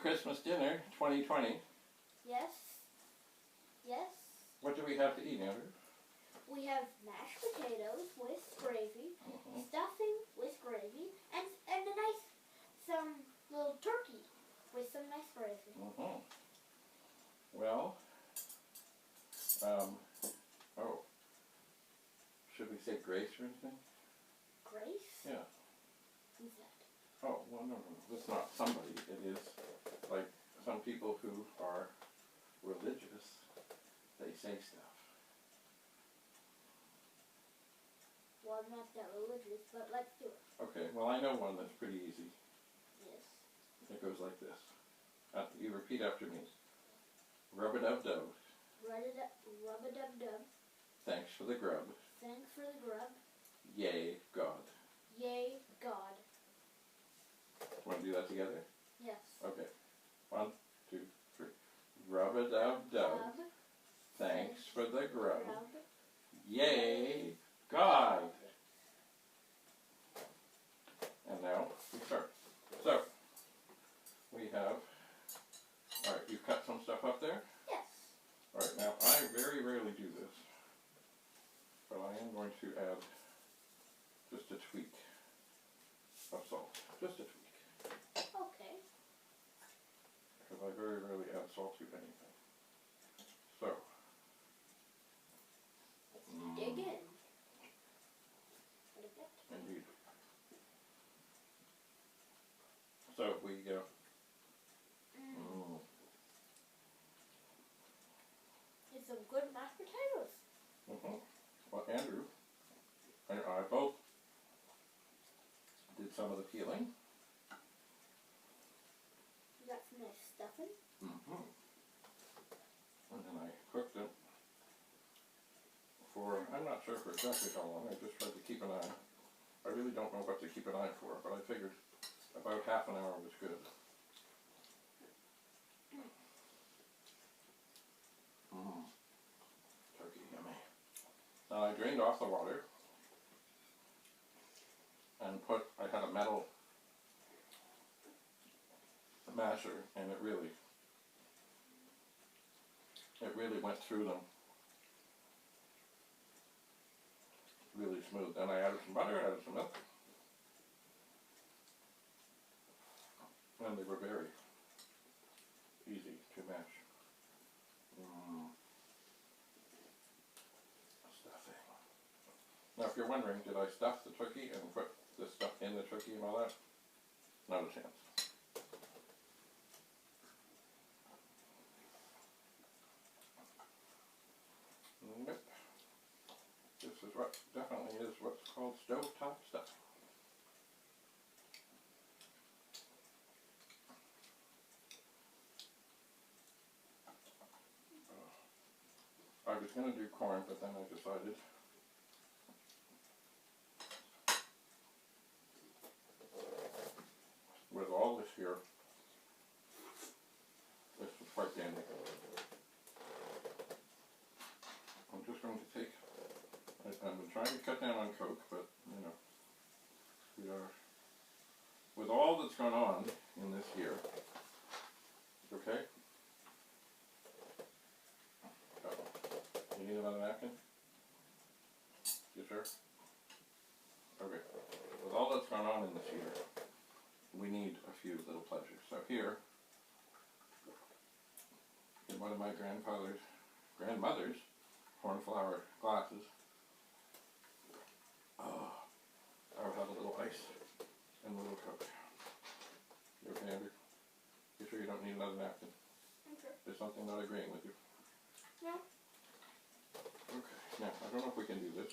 Christmas dinner 2020. Yes. Yes. What do we have to eat, Andrew? We have mashed potatoes with gravy, stuffing with gravy, and a nice, some little turkey with some nice gravy. Well, should we say grace or anything? Grace? Yeah. Who's that? Oh, well, no. It's not somebody. It is like some people who are religious. They say stuff. Well, I'm not that religious, but let's do it. Okay, well, I know one that's pretty easy. Yes. It goes like this. You repeat after me. Rub-a-dub-dub. Rub-a-dub-dub. Thanks for the grub. Thanks for the grub. Yay, God. Yay, God. Want to do that together? Yes. Okay. 1, 2, 3. Rub-a-dub-dub. Thanks for the grub. Yay, God. And now we start. So, we have, all right, you've cut some stuff up there? Yes. All right, now I very rarely do this, but I am going to add just a tweak of salt. Just a tweak. Okay. Because I very rarely add salt to anything. So. Dig in. Indeed. So we go. It's some good mashed potatoes. Well, Andrew and I both did some of the peeling. You got some nice stuffing. And then I cooked it for, I'm not sure for exactly how long. I just tried to keep an eye. I really don't know what to keep an eye for, but I figured about half an hour was good. Turkey, yummy. Now I drained off the water and I had a metal masher, and it really went through them really smooth. Then I added some butter, added some milk, and they were very easy to mash. Stuffing. Now if you're wondering, did I stuff the turkey and put this stuff in the turkey and all that? Not a chance. Nope. This is what definitely is what's called stovetop stuffing. I was going to do corn, but then I decided with all this here, this is quite dandy. I'm just going to take, I've been trying to cut down on Coke, but, you know, we are, with all that's gone on in this year, okay? You need another napkin? You sure? Okay. With all that's gone on in this year, we need a few little pleasures. So here, in one of my grandmother's cornflower glasses, I will have a little ice and a little Coke. You okay, Andrew? You sure you don't need another napkin? I'm sure. There's something not agreeing with you. No. Okay, now, I don't know if we can do this,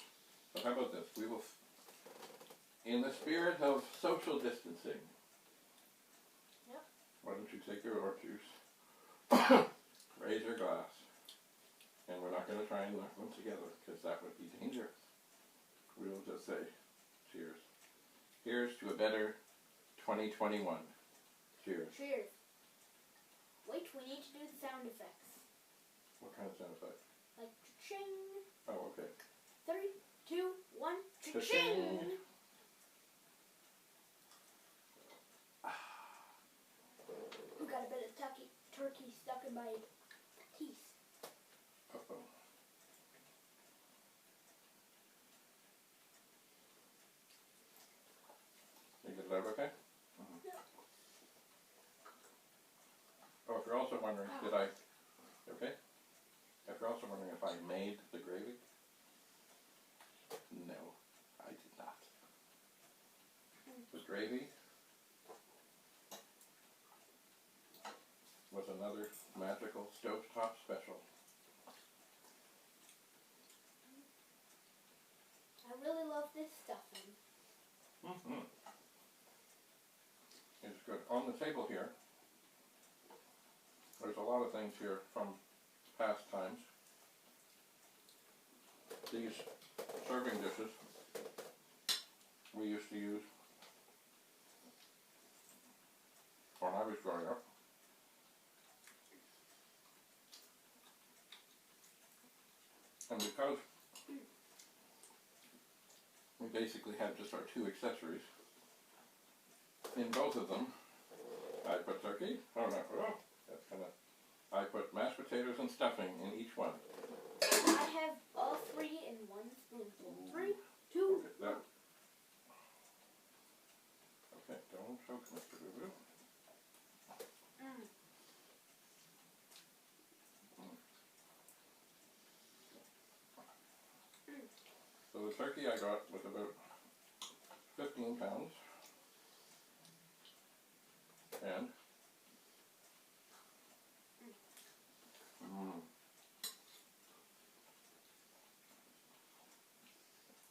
but how about this? We will, in the spirit of social distancing, Yep. Why don't you take your orange juice, raise your glass, and we're not going to try and knock them together, because that would be dangerous. We will just say, cheers. Here's to a better 2021. Cheers. Cheers. Wait, we need to do the sound effects. What kind of sound effect? Like cha-ching. Oh, okay. 3, 2, 1, cha-ching. Cha-ching. Who got a bit of that okay? Oh, if you're also wondering, did I, okay? If you're also wondering if I made the gravy, no, I did not. The gravy was another magical stovetop special. I really love this stuffing. Mm-hmm. It's good. On the table here, there's a lot of things here from past times. These serving dishes we used to use when I was growing up. And because we basically had just our two accessories, in both of them, I put turkey, that's kind of, I put mashed potatoes and stuffing in each one. I have all three in one spoonful. 3, 2. Okay, don't choke, Mr. Boo-Boo. So the turkey I got was about 15 pounds. And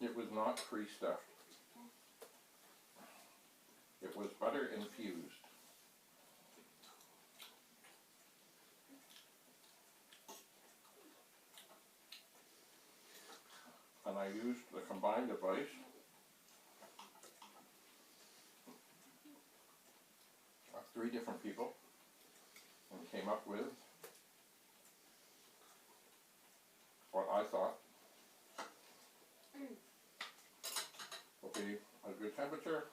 it was not pre-stuffed. It was butter infused. And I used the combined device of 3 different people and came up with what I thought would be a good temperature,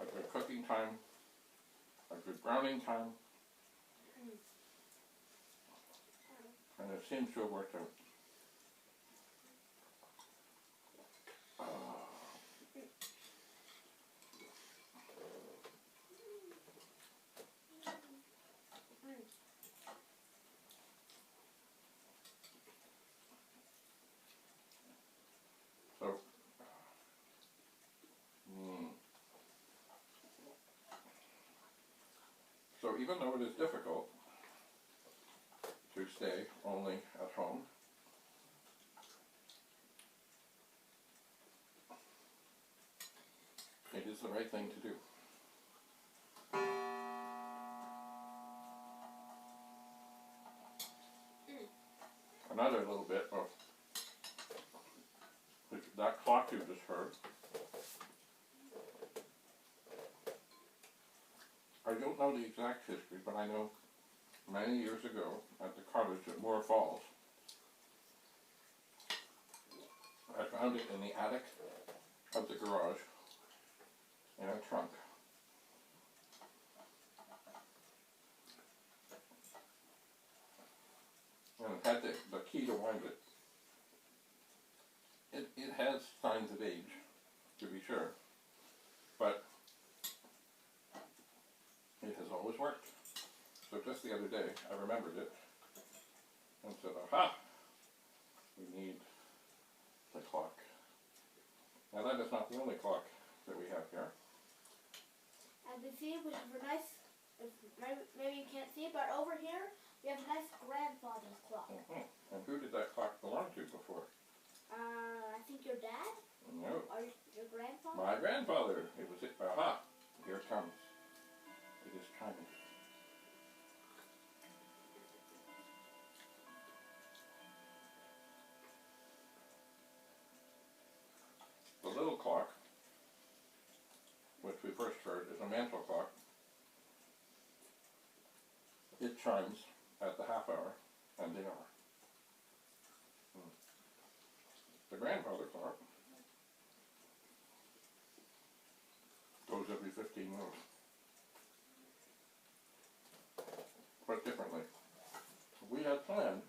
a good cooking time, a good browning time, and it seems to have worked out. So, so even though it is difficult to stay only at home, it is the right thing to do. Another little bit of that clock you just heard. I don't know the exact history, but I know many years ago at the cottage at Moore Falls, I found it in the attic of the garage in a trunk. And it had the key to wind it. It has signs of age, to be sure, but it has always worked. So just the other day, I remembered it and said, aha, we need the clock. Now that is not the only clock that we have here. As you see, we have a nice, maybe you can't see it, but over here, we have a nice grandfather's clock. And who did that clock belong to before? I think your dad? No. Or your grandfather? My grandfather. It was it. Aha, here it comes. It is chiming. The little clock, which we first heard, is a mantel clock. It chimes at the half hour and the hour. The grandfather clock goes every 15 minutes. But differently. We had planned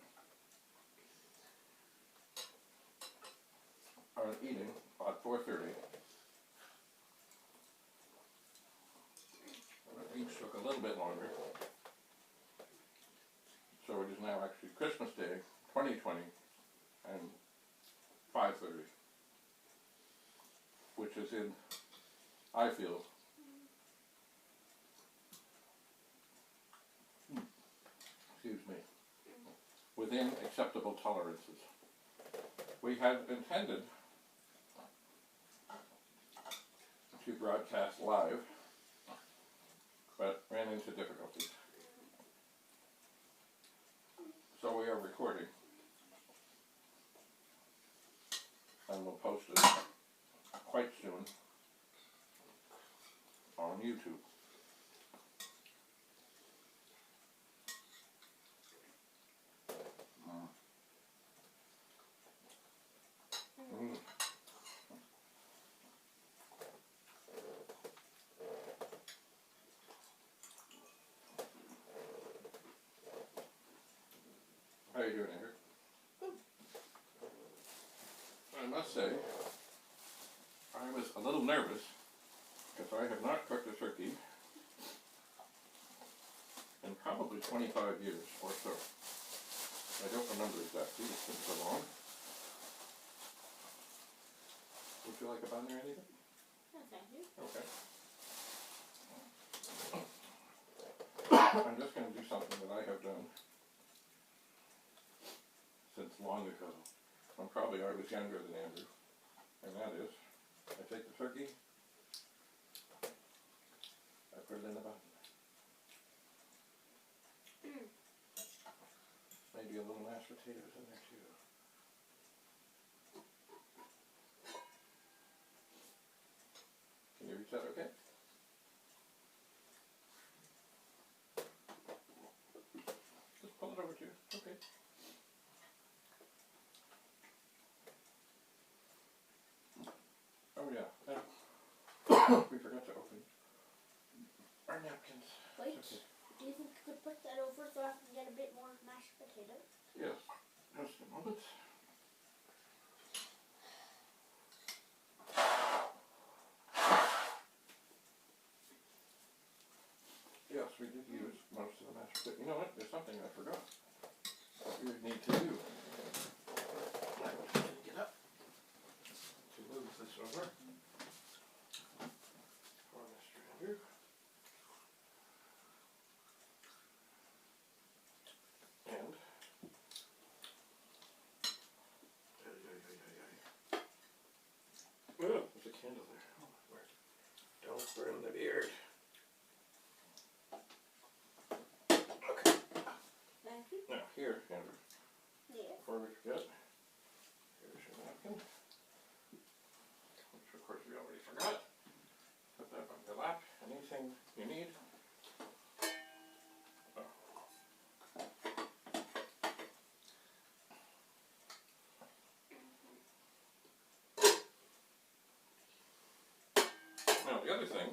on eating at 4:30 Christmas Day, 2020, and 5:30, which is in, I feel, excuse me, within acceptable tolerances. We had intended to broadcast live, but ran into difficulties. So we are recording, and we'll post it quite soon on YouTube. Mm. How are you doing, Andrew? I must say, I was a little nervous because I have not cooked a turkey in probably 25 years or so. I don't remember exactly, it's been so long. Would you like a bun or anything? No, thank you. Okay. I'm just going to do something that I have done since long ago. I'm probably always younger than Andrew, and that is, I take the turkey, I put it in the bun. Maybe a little mashed potatoes in there too. Can you reach that okay? Just pull it over to you. Okay. Oh yeah. We forgot to open our napkins. Wait, Okay. do you think you could put that over so I can get a bit more mashed potatoes? Yes. Just a moment. Yes, we did use most of the mashed potatoes. You know what? There's something I forgot. What we would need to do. I will try to get up to move this over. For Mr. Andrew. And oh, there's a candle there. Oh my word. Don't burn the beard. Okay. Thank you. Now here, Andrew, Yeah. before we forget, here's your napkin. Which of course we already forgot. Put that on your lap. Anything you need. Now the other thing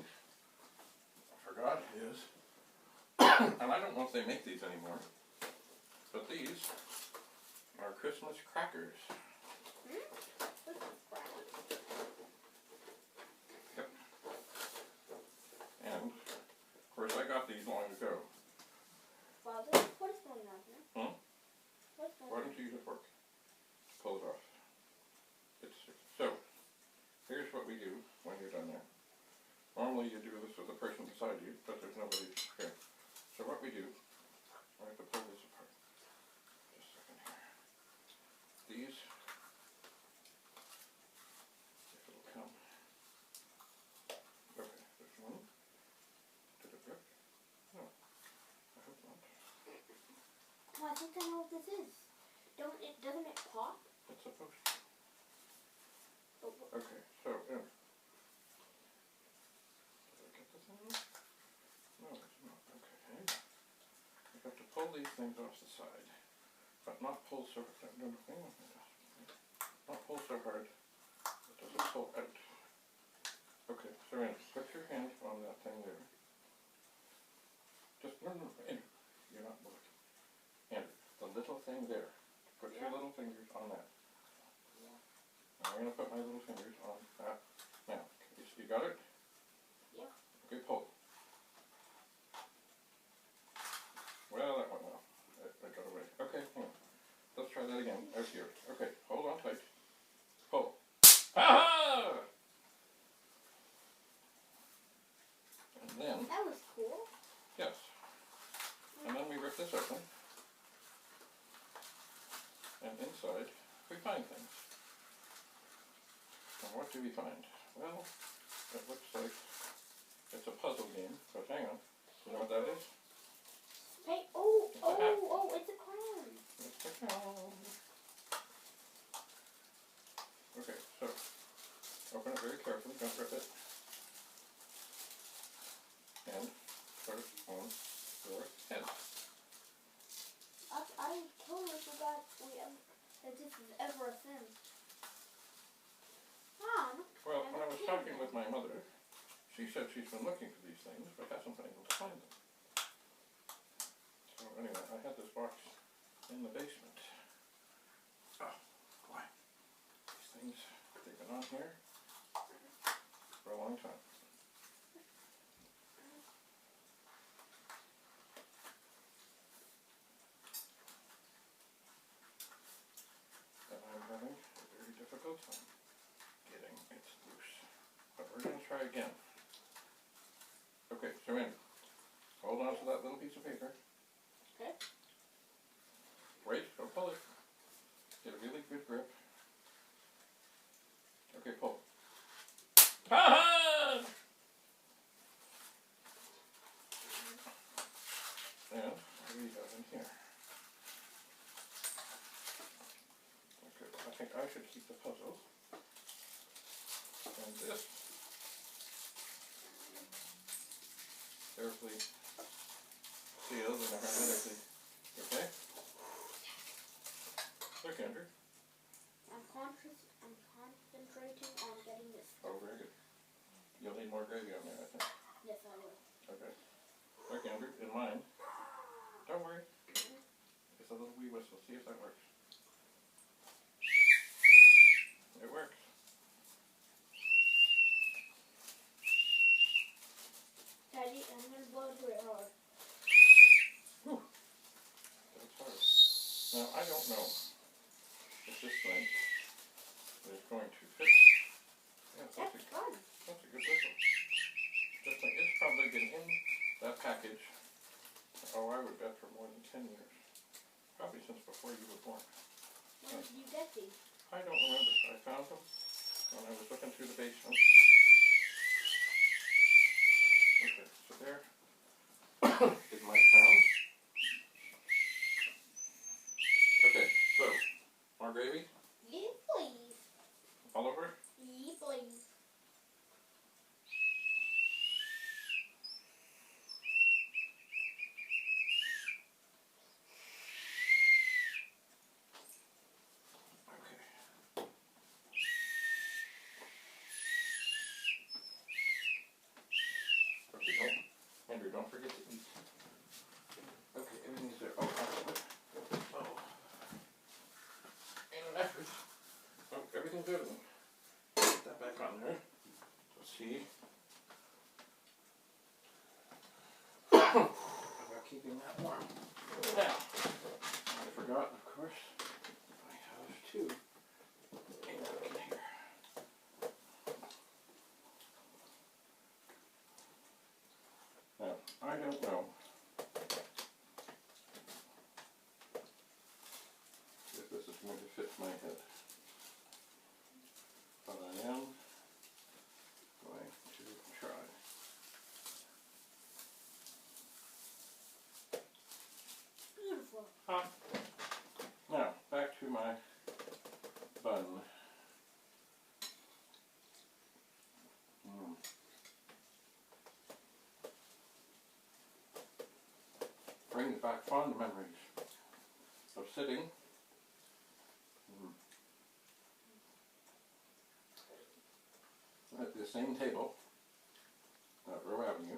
I forgot is, and I don't know if they make these anymore, but these are Christmas crackers. Yep. And of course I got these long ago. Father, what is going on here? What's going Why on? don't you use a fork? Pull it off. So, here's what we do when you're done there. Normally you do this with the person beside you, but there's nobody here. So what we do, I have to pull this apart. Just a second here. These, if it'll come. Okay, there's one. Did it rip? No, I hope not. Oh, I think I know what this is. Doesn't it pop? It's supposed to. Okay, so, did I get this in? No, it's not. Okay. You have to pull these things off the side, but not pull so hard. No, not pull so hard it doesn't pull out. Okay, so Andrew, put your hand on that thing there. Just, no, Andrew, you're not looking. Andrew, the little thing there. Put your little fingers on that. I'm going to put my little fingers on that. Now, you got it? Yeah. Okay, pull. Well, that went well. That got away. Okay, hang on. There's yours. Okay, hold on tight. Pull. Ha-ha! And then, That was cool. yes. And then we rip this open. And inside, we find things. And what do we find? Well, it looks like it's a puzzle game, but hang on. You know what that is? Hey, it's a crown. It's a crown. Okay, so open it very carefully, don't rip it. And put it on your head. I totally forgot that this is ever a thing. Mom. Well, when I was talking with my mother, she said she's been looking for these things, but hasn't been able to find them. So anyway, I had this box in the basement. Oh, boy. These things, they've been on here for a long time. And I'm having a very difficult time getting it loose. But we're going to try again. Okay, so Andy, hold on to that little piece of paper. Okay. Wait, don't pull it. Get a really good grip. Okay, pull. Ha-ha! And what do we have in here? Okay, I think I should keep the puzzle. And this, carefully sealed and hermetically. Okay? Look, Andrew. I'm concentrating on getting this. Oh, very good. You'll need more gravy on there, I think. Yes, I will. Okay. Look, Andrew, in mine. Don't worry. It's a little wee whistle. See if that works. It works. Daddy, I'm going to blow it really hard. Whew. That's hard. Now, I don't know if this thing is going to fit. Yeah, That's fun. that's a good whistle. This thing, it's probably been in that package, oh, I would bet for more than 10 years. Probably since before you were born. When did you get these? I don't remember. I found them when I was looking through the basement. Okay, so there is my crown. Okay, so, more gravy? Yes, please. All over? Yes, please. Okay. Okay, Andrew, don't forget to eat. Okay, everything's there. Oh, in an effort. Oh, everything's there then. Put that back on there. Let's see. About keeping that warm. Now, I forgot, of course, I have two in here. Now, I don't know if this is going to fit my head, but I am going to try. Beautiful. Now, back to my bun. Brings back fond memories of sitting at the same table at Roe Avenue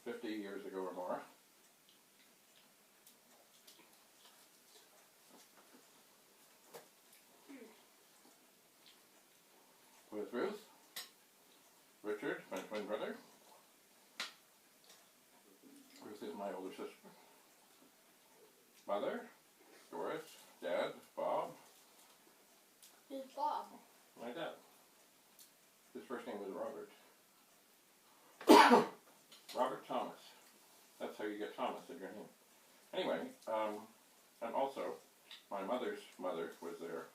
50 years ago or more. With Ruth, Richard, my twin brother. Ruth is my older sister. Mother, Doris, Dad, Bob. said your name. Anyway, and also, my mother's mother was there.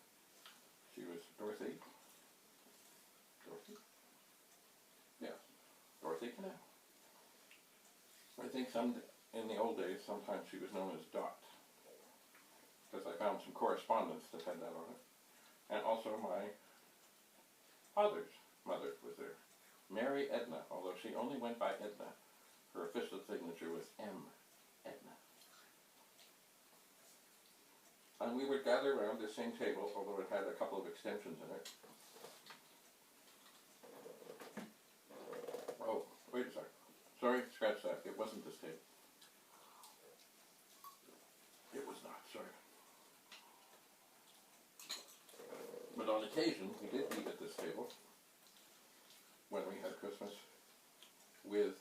She was Dorothy. Dorothy? Yes, Dorothy Canal. I think in the old days, sometimes she was known as Dot, because I found some correspondence that had that on it. And also my father's mother was there, Mary Edna, although she only went by Edna. Her official signature was M. Edna. And we would gather around the same table, although it had a couple of extensions in it. Oh, wait a second. Sorry, scratch that. It wasn't this table. It was not, sorry. But on occasion, we did eat at this table when we had Christmas with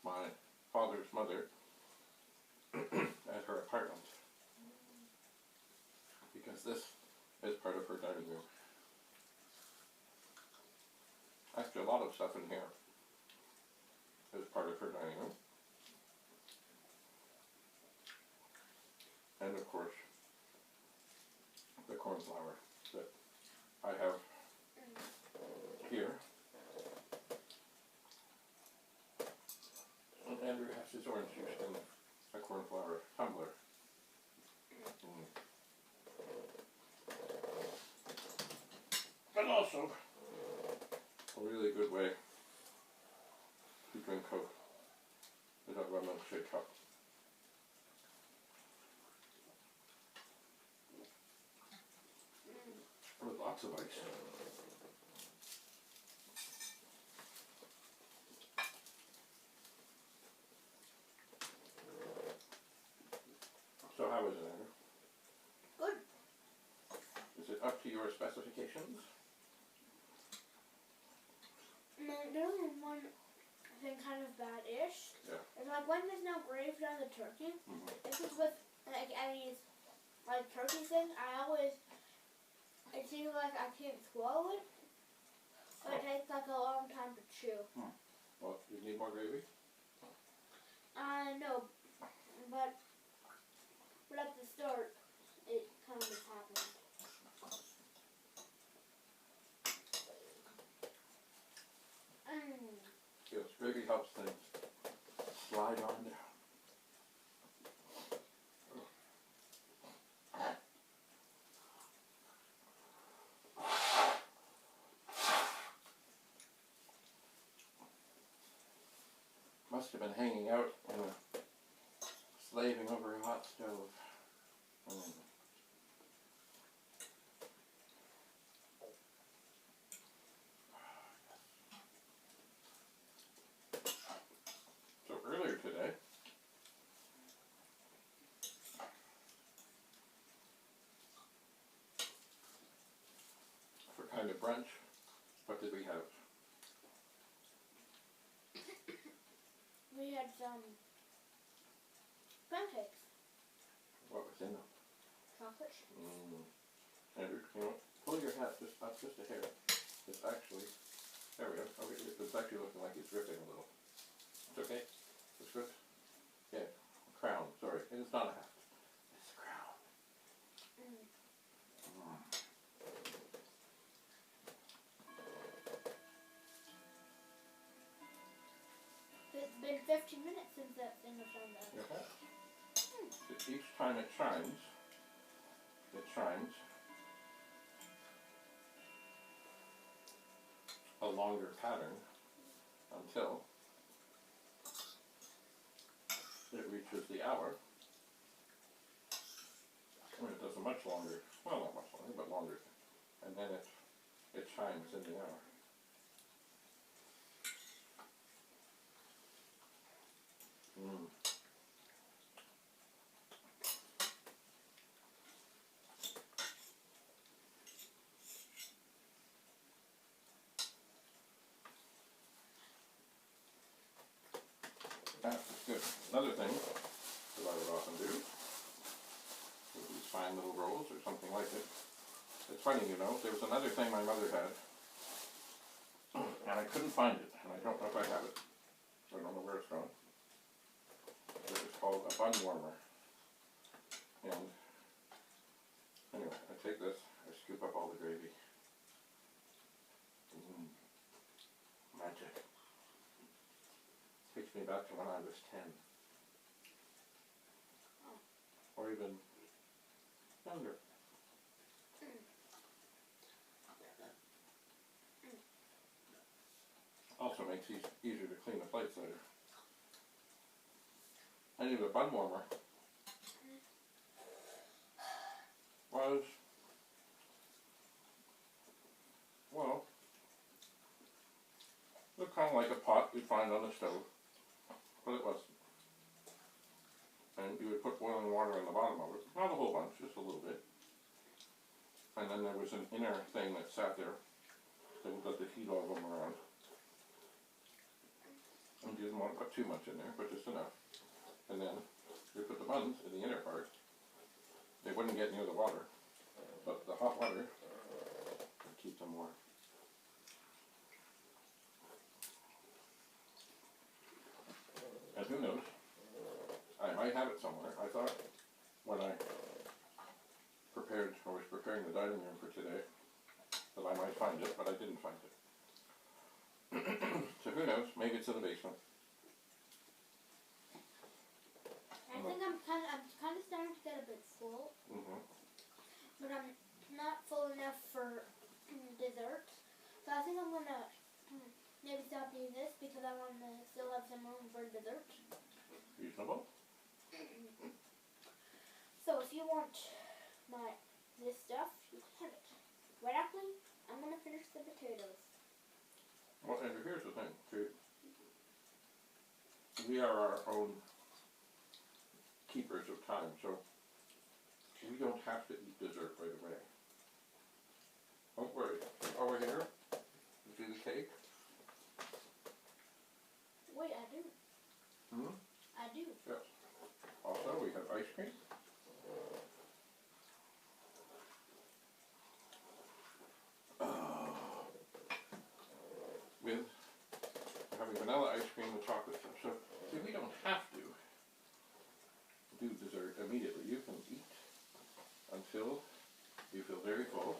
my father's mother at her apartment, because this is part of her dining room. Actually, a lot of stuff in here is part of her dining room. And of course, the cornflower that I have here. And Andrew has his orange juice in a cornflower tumbler. And also, a really good way to drink Coke is out of a milkshake cup. With lots of ice. So how is it, Andrew? Good. Is it up to your specifications? There's only one thing kind of bad-ish. Yeah. It's like when there's no gravy on the turkey. Mm-hmm. This is with like any like turkey thing. It seems like I can't swallow it. So it takes like a long time to chew. Well, you need more gravy? No, but at the start, it kind of happened. Yes, gravy helps things slide on down. Must have been hanging out in a slaving over a hot stove. So earlier today, for kind of brunch, what did we have? We had some pancakes. What was in them? Chocolate. Andrew, you know, pull your hat just up just a hair. It's actually, there we go. Okay, it's actually looking like it's dripping a little. It's okay? It's good? Yeah. Crown, sorry. And it's not a hat. It's a crown. It's been 15 minutes since that thing was done that. Okay. Each time it shines a longer pattern until it reaches the hour. I mean, it does a much longer, well, not much longer, but longer. And then it chimes in the hour. That's good. Another thing that I would often do with these fine little rolls or something like it. It's funny, you know, there was another thing my mother had, and I couldn't find it, and I don't know if I have it. I don't know where it's gone. It was called a bun warmer. And anyway, I take this, I scoop up all the gravy. Magic. Takes me back to when I was 10. Or even younger. Also makes it easier to clean the plates later. Anyway, the bun warmer was, well, looked kind of like a pot you'd find on the stove, but it wasn't. And you would put boiling water in the bottom of it, not a whole bunch, just a little bit. And then there was an inner thing that sat there that would let the heat all come around. And you didn't want to put too much in there, but just enough. And then you put the buns in the inner part. They wouldn't get near the water, but the hot water would keep them warm. And who knows? I might have it somewhere. I thought when I was preparing the dining room for today that I might find it, but I didn't find it. So who knows? Maybe it's in the basement. I think I'm kind of starting to get a bit full, but I'm not full enough for dessert. So I think I'm gonna maybe stop doing this because I want to still have some room for dessert. Reasonable. So if you want this stuff, you can have it. Right after I'm gonna finish the potatoes. Well, and here's the thing, too. We are our own keepers of time, so we don't have to eat dessert right away. Don't worry. Over here, you see the cake? Wait, I do. I do. Yes. Also, we have ice cream. With having vanilla ice cream and chocolate stuff. So, see, we don't have to do dessert immediately. You can eat until you feel very full.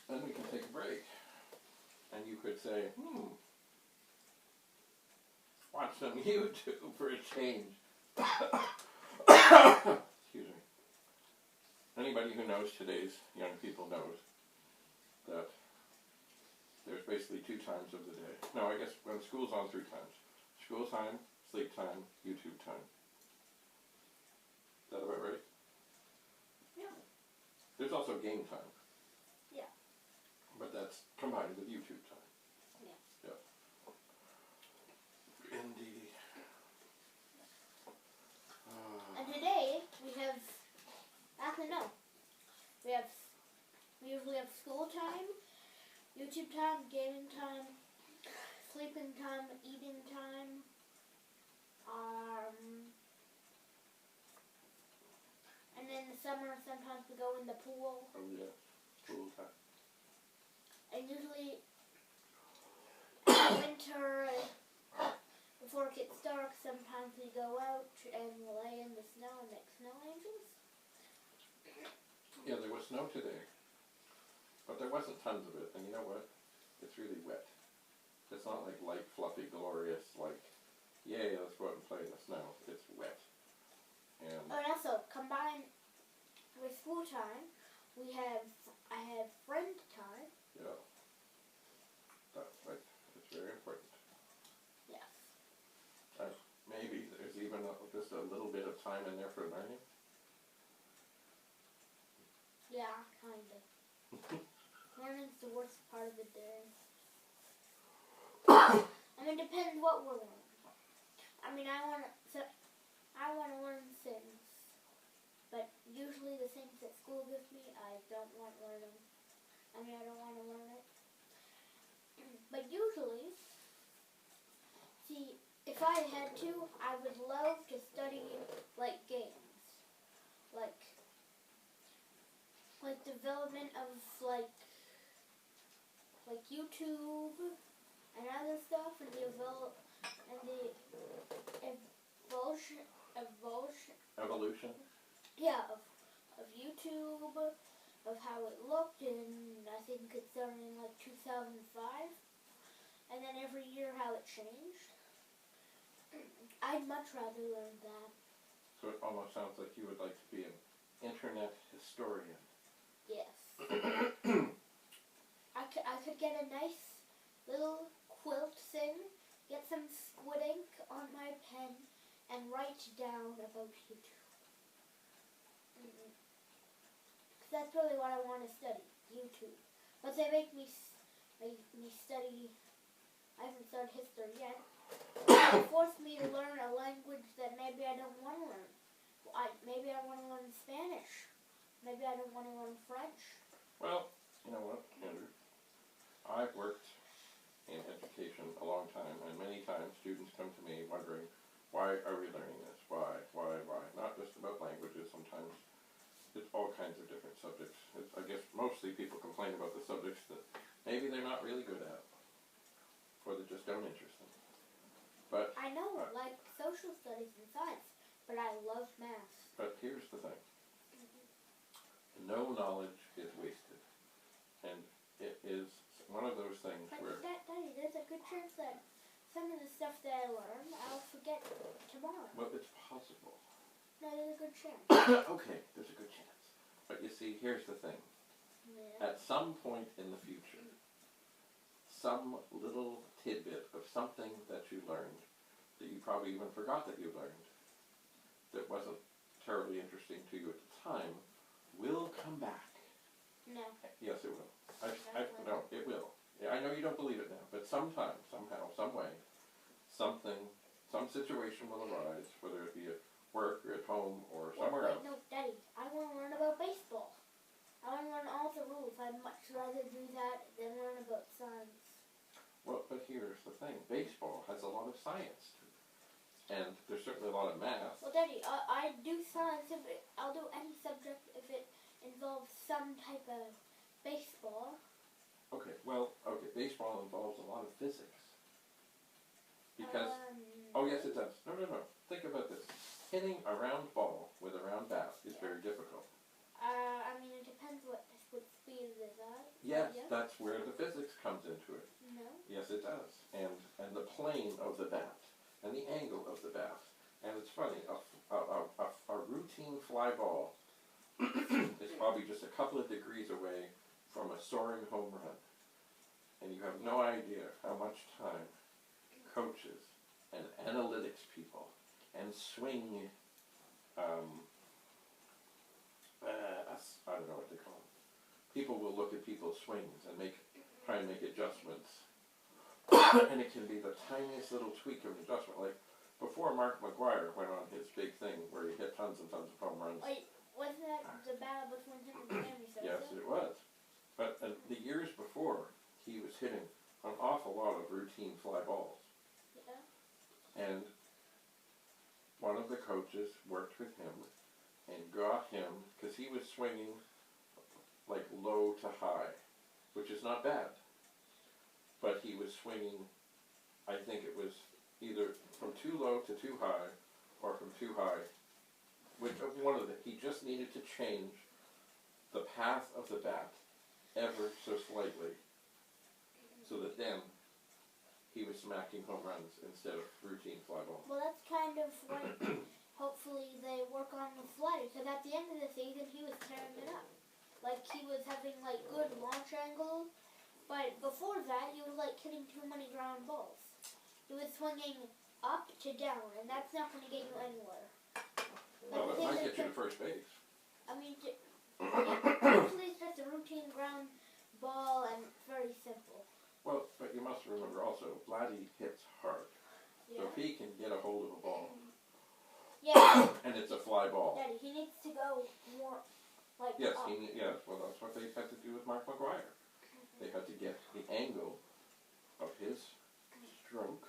Then we can take a break. And you could say, watch some YouTube for a change. Excuse me. Anybody who knows today's young people knows that there's basically 2 times of the day. No, I guess when school's on, 3 times. School time, sleep time, YouTube time. Is that about right? Yeah. There's also game time. Yeah. But that's combined with YouTube time. Yeah. Yeah. Indeed. And today we have, actually no, we usually have school time, YouTube time, gaming time, sleeping time, eating time, and in the summer sometimes we go in the pool, Oh yeah, pool time. and usually in the winter, before it gets dark, sometimes we go out and lay in the snow and make snow angels. Yeah, there was snow today, but there wasn't tons of it, and you know what? It's really wet. It's not like light, fluffy, glorious, like, yay, let's go out and play in the snow. It's wet. And Oh, and also, combined with school time, I have friend time. yeah, that's right. It's very important. Yes. Maybe there's even just a little bit of time in there for learning. Yeah, kind of. Learning's the worst part of the day. I mean, it depends what we're learning. I mean, I want to learn things, but usually the things that school gives me, I don't want learning. I mean, I don't want to learn it. But usually, see, if I had to, I would love to study, like, games. Like development of, like YouTube and other stuff, and Evolution. Yeah, of YouTube, of how it looked, and I think it started in like 2005, and then every year how it changed. I'd much rather learn that. So it almost sounds like you would like to be an internet historian. Yes. I could get a nice little quilt thing, get some squid ink on my pen, and write down about YouTube. Because that's really what I want to study, YouTube. But they make me study, I haven't started history yet. They force me to learn a language that maybe I don't want to learn. Maybe I want to learn Spanish. Maybe I don't want to learn French. Well, you know what, Andrew? I've worked in education a long time, and many times students come to me wondering, why are we learning this? Why? Not just about languages. Sometimes it's all kinds of different subjects. I guess mostly people complain about the subjects that maybe they're not really good at, or that just don't interest them. But I know, like social studies and science, but I love math. But here's the thing. No knowledge is wasted. And it is one of those things But where... Daddy, there's a good chance that some of the stuff that I learn, I'll forget tomorrow. Well, it's possible. No, there's a good chance. Okay, there's a good chance. But you see, here's the thing. Yeah. At some point in the future, some little tidbit of something that you learned, that you probably even forgot that you learned, that wasn't terribly interesting to you at the time, will come back. No. Yes, it will. No, it will. Yeah, I know you don't believe it now, but sometime, somehow, some way, some situation will arise, whether it be at work or at home or somewhere else. No, Daddy, I want to learn about baseball. I want to learn all the rules. I'd much rather do that than learn about science. Well, but here's the thing. Baseball has a lot of science to it. And there's certainly a lot of math. Well, Daddy, I do science. I'll do any subject if it involves some type of baseball. Okay, baseball involves a lot of physics. Because, oh yes it does. No. Think about this. Hitting a round ball with a round bat is very difficult. I mean, it depends what speed it is at. Yes, that's where the physics comes into it. No. Yes, it does. And the plane of the bat, and the angle of the bat. And it's funny, a routine fly ball is probably just a couple of degrees away from a soaring home run. And you have no idea how much time coaches and analytics people and swing, I don't know what they call them. People will look at people's swings and try and make adjustments. And it can be the tiniest little tweak of an adjustment. Like before Mark McGwire went on his big thing where he hit tons and tons of home runs. Wait, wasn't that the battle between him and Sammy Sosa? Yes, it was. But the years before, he was hitting an awful lot of routine fly balls. Yeah. And one of the coaches worked with him and got him, because he was swinging like low to high, which is not bad. But he was swinging, I think it was either from too low to too high, or from too high. He just needed to change the path of the bat ever so slightly, so that then he was smacking home runs instead of routine fly balls. Well, that's kind of what hopefully they work on with Vladdy, because at the end of the season he was tearing it up. Like he was having like good launch angles, but before that he was like hitting too many ground balls. He was swinging up to down, and that's not going to get you anywhere. Well, it might get you to first base. I mean, usually it's just a routine ground ball and very simple. Well, but you must remember also, Vladdy hits hard. Yeah. So if he can get a hold of a ball, Yeah. and it's a fly ball. Daddy, he needs to go more like Yes, up. well that's what they had to do with Mark McGwire. They had to get the angle of his stroke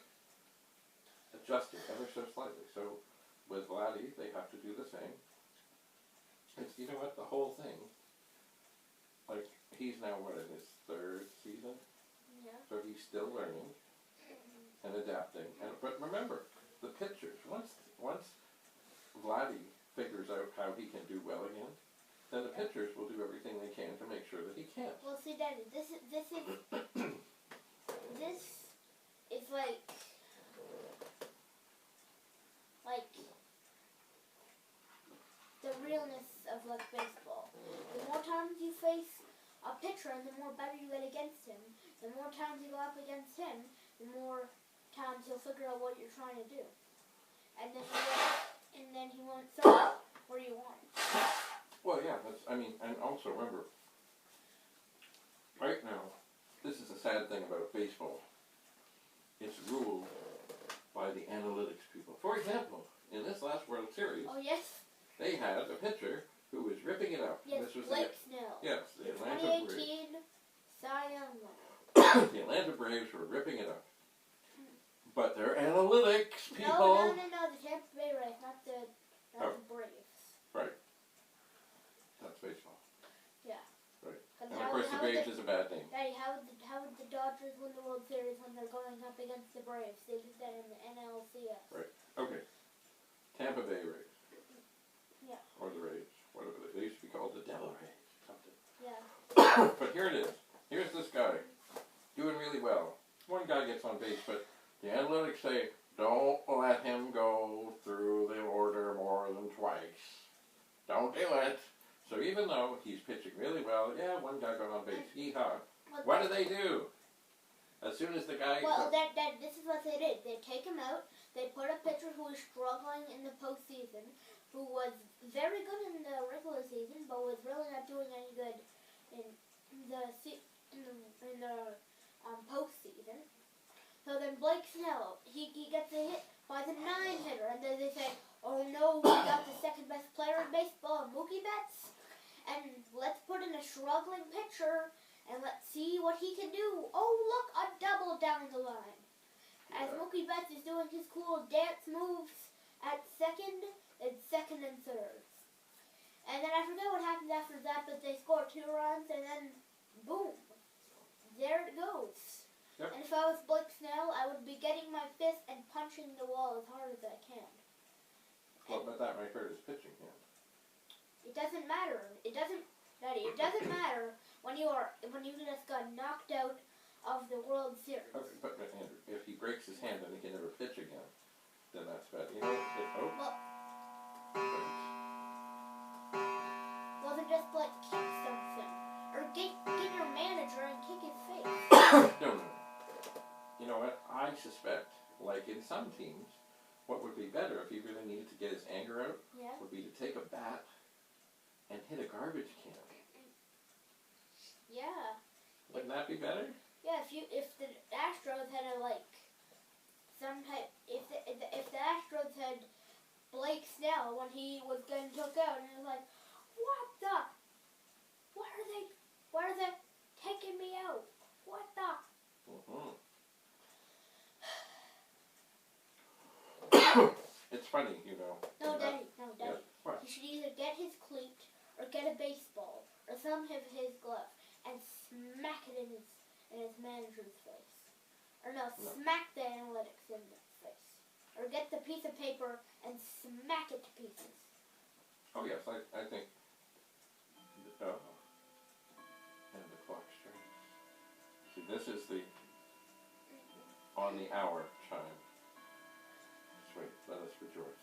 adjusted ever so slightly. So with Vladdy, they have to do the same. It's, you know what, the whole thing, like, he's now, in his third season? Yeah. So he's still learning and adapting. But remember, the pitchers, once once Vladdy figures out how he can do well again, then the pitchers will do everything they can to make sure that he can't. Well, see, Daddy, this is this is like the realness of like baseball. The more times you face a pitcher and the more better you get against him, the more times you go up against him, the more times he'll figure out what you're trying to do. And then he won't start where you want. Well, yeah, and also remember, right now, this is the sad thing about baseball. It's ruled by the analytics people. For example, in this last World Series, Oh yes, they had a pitcher who was ripping it up. yes, This was Blake Snell. the Atlanta Braves. 2018 Cy Young winner. The Atlanta Braves were ripping it up. But their analytics people... No, the Tampa Bay Rays, not the Braves. Right. That's baseball. Yeah. Right. 'Cause And of course the Braves is a bad name. Daddy, how would the Dodgers win the World Series when they're going up against the Braves? They did that in the NLCS. Right. Okay. Tampa Bay Rays. Yeah. Or the Rays. Whatever they used to be called, the Devil Rays. Something. Yeah. But here it is. Here's this guy doing really well. One guy gets on base, but the analytics say, don't let him go through the order more than twice. Don't do it. So even though he's pitching really well, yeah, one guy got on base. Yeehaw. What do? As soon as the guy... Well, this is what they did. They take him out. They put a pitcher who was struggling in the postseason, who was very good in the regular season, but was really not doing any good in the postseason. So then Blake Snell, he gets a hit by the 9-hitter, and then they say, oh no, we got the second best player in baseball, Mookie Betts, and let's put in a struggling pitcher, and let's see what he can do. Oh look, a double down the line. As Mookie Betts is doing his cool dance moves at second and third. And then I forget what happened after that, but they scored 2 runs, and then boom, there it goes. Yep. And if I was Blake Snell, I would be getting my fist and punching the wall as hard as I can. Well, but that might hurt his pitching hand. It doesn't matter. Daddy, it doesn't matter when you just got knocked out of the World Series. Okay, but Andrew, if he breaks his hand and he can never pitch again, then that's bad. You know, Well, then just like kick something, or get your manager and kick his face. No. You know what? I suspect, like in some teams, what would be better if he really needed to get his anger out would be to take a bat and hit a garbage can. Yeah. Wouldn't that be better? Yeah, if the Astros had if the Astros had Blake Snell when he was getting took out, and it was like, why are they taking me out? What the? It's funny, you know. No, Daddy. Yeah. What? He should either get his cleat or get a baseball or some of his glove and smack it in his manager's face. Or no, smack the analytics in the face. Or get the piece of paper and smack it to pieces. Oh yes, I think. And the clock strikes. See, this is the on the hour chime. Just wait, let us rejoice.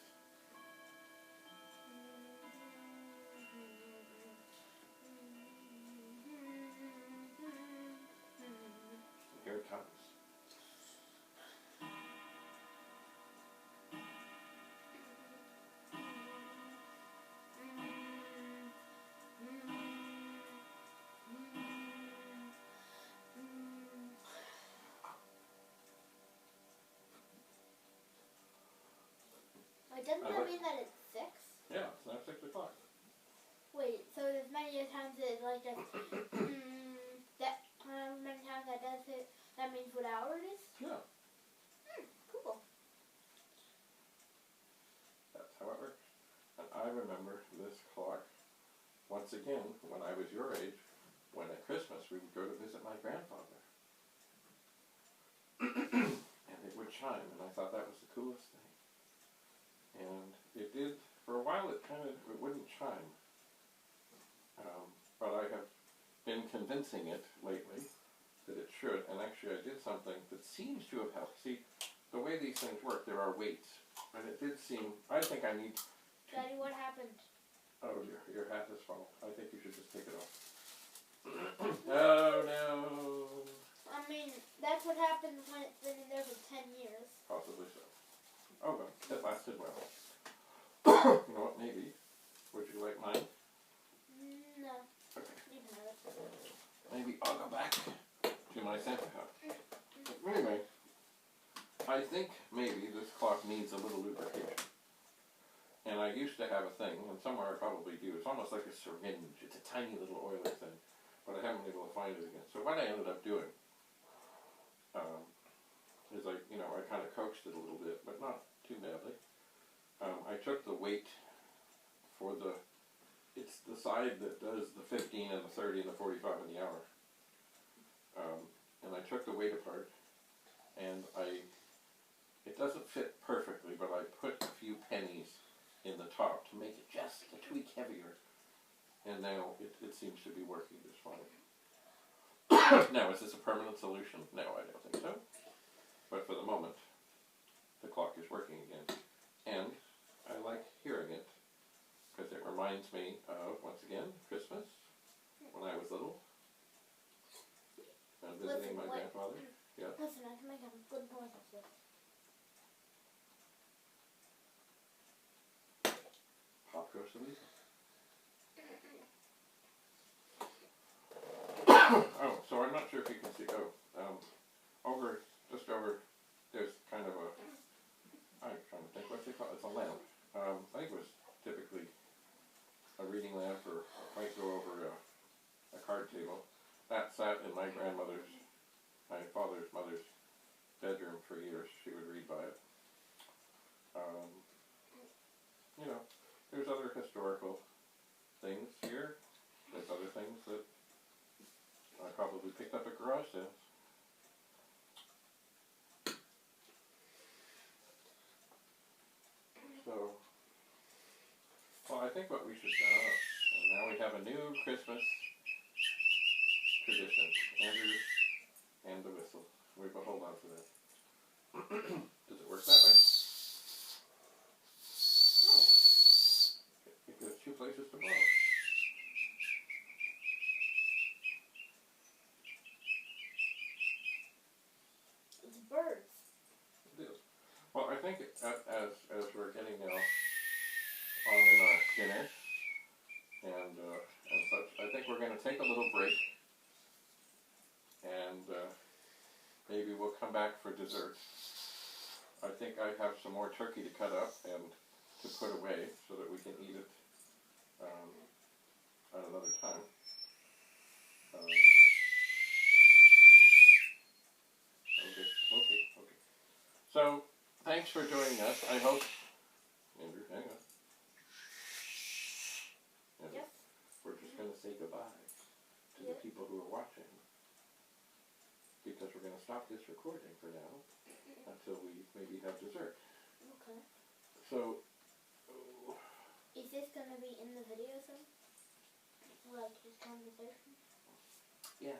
Here it comes. Doesn't that mean that it's 6? Yeah, it's now 6 o'clock. Wait, so there's many times that like that however many times that does it, that means what hour it is? Yeah. Cool. That's how it works. And I remember this clock, once again, when I was your age, when at Christmas we would go to visit my grandfather. And it would chime, and I thought that was the coolest thing. and it did, for a while it wouldn't chime. But I have been convincing it lately that it should, and actually I did something that seems to have helped. See, the way these things work, there are weights, and it did seem, I think I need... Daddy, what happened? Oh, your hat is full. I think you should just take it off. Oh no! I mean, that's what happens when it's been in there for 10 years. Possibly so. Oh well, it lasted well. You know what, maybe. Would you like mine? No. Okay. You can have it. Maybe I'll go back to my Santa hat. Anyway, I think maybe this clock needs a little lubrication. And I used to have a thing, and somewhere I probably do. It's almost like a syringe. It's a tiny little oily thing. But I haven't been able to find it again. So what I ended up doing is I kind of coaxed it a little bit, but not too badly. I took the weight for it's the side that does the 15 and the 30 and the 45 and the hour. And I took the weight apart, and it doesn't fit perfectly, but I put a few pennies in the top to make it just a tweak heavier. And now it seems to be working just fine. Now, is this a permanent solution? No, I don't think so. But for the moment, the clock is working again. And I like hearing it, because it reminds me of, once again, Christmas, when I was little, and visiting my grandfather. Yeah. Listen, I can make a good noise of this. Pop goes the weasel. Oh, so I'm not sure if you can see. Just over, there's kind of I'm trying to think, what's it called? It's a lamp. I think it was typically a reading lamp, or might go over a card table. That sat in my father's mother's bedroom for years. She would read by it. There's other historical things here. There's other things that I probably picked up at garage sales. So, well, I think what we should do, and now we have a new Christmas tradition. Andrew and the whistle. We will hold on to that. Does it work that way? No. It gives two places to blow. It's birds. It is. Well, I think as we're getting now on in our dinner and such, I think we're going to take a little break, and maybe we'll come back for dessert. I think I have some more turkey to cut up and to put away so that we can eat it at another time. Okay. So, thanks for joining us. I hope... Andrew, hang on. Andrew, Yes? we're just going to say goodbye to the people who are watching, because we're going to stop this recording for now until we maybe have dessert. Okay. So... Is this going to be in the video then? Like this conversation? Yeah.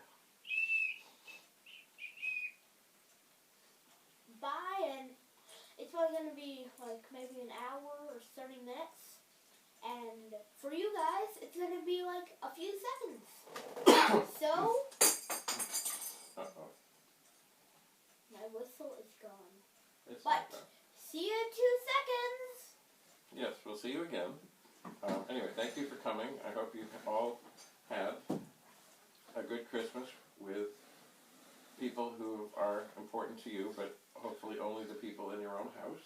Bye, and it's probably going to be like maybe an hour or 30 minutes. And for you guys, it's going to be like a few seconds. So, Uh-oh. my whistle is gone. It's But, not bad. see you in 2 seconds. Yes, we'll see you again. Anyway, thank you for coming. I hope you all had a good Christmas with people who are important to you, but hopefully only the people in your own house.